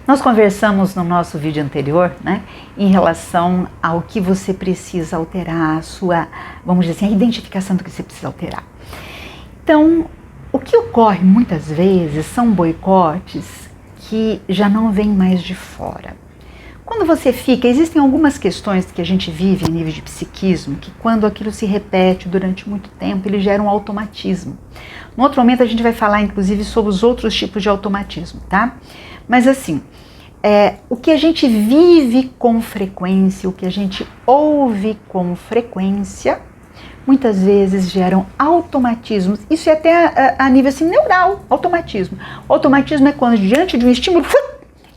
Nós conversamos no nosso vídeo anterior, né, em relação ao que você precisa alterar, a sua, vamos dizer assim, a identificação do que você precisa alterar. Então, o que ocorre muitas vezes são boicotes que já não vêm mais de fora. Quando você fica, existem algumas questões que a gente vive a nível de psiquismo, que quando aquilo se repete durante muito tempo, ele gera um automatismo. No outro momento a gente vai falar, inclusive, sobre os outros tipos de automatismo, tá? Mas assim, o que a gente vive com frequência, o que a gente ouve com frequência, muitas vezes geram automatismos. Isso é até a nível assim, neural, automatismo. O automatismo é quando diante de um estímulo,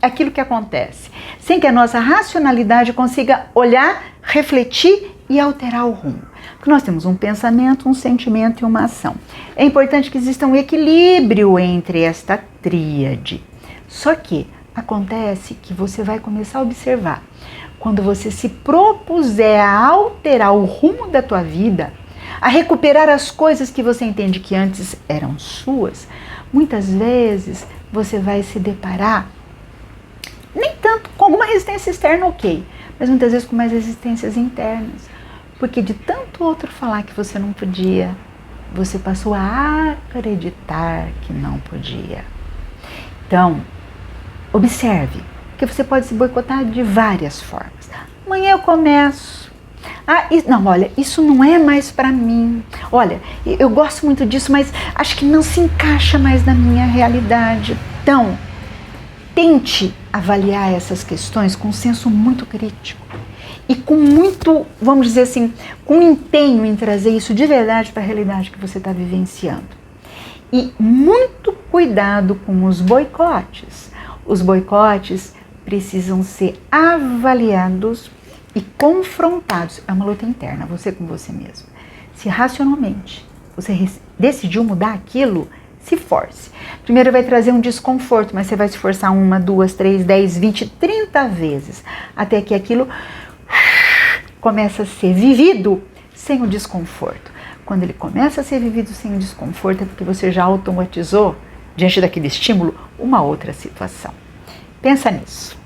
é aquilo que acontece, sem que a nossa racionalidade consiga olhar, refletir e alterar o rumo. Porque nós temos um pensamento, um sentimento e uma ação. É importante que exista um equilíbrio entre esta tríade. Só que acontece que você vai começar a observar, quando você se propuser a alterar o rumo da tua vida, a recuperar as coisas que você entende que antes eram suas, muitas vezes você vai se deparar nem tanto com alguma resistência externa, ok, mas muitas vezes com mais resistências internas, porque de tanto outro falar que você não podia, você passou a acreditar que não podia. Então, observe que você pode se boicotar de várias formas. Amanhã eu começo. Não, olha, isso não é mais para mim. Olha, eu gosto muito disso, mas acho que não se encaixa mais na minha realidade. Então, tente avaliar essas questões com um senso muito crítico e com muito, vamos dizer assim, com empenho em trazer isso de verdade para a realidade que você está vivenciando. E muito cuidado com os boicotes. Os boicotes precisam ser avaliados e confrontados. É uma luta interna, você com você mesmo. Se racionalmente você decidiu mudar aquilo, se force. Primeiro vai trazer um desconforto, mas você vai se forçar 1, 2, 3, 10, 20, 30 vezes, até que aquilo começa a ser vivido sem o desconforto. Quando ele começa a ser vivido sem o desconforto, é porque você já automatizou, diante daquele estímulo, uma outra situação. Pensa nisso.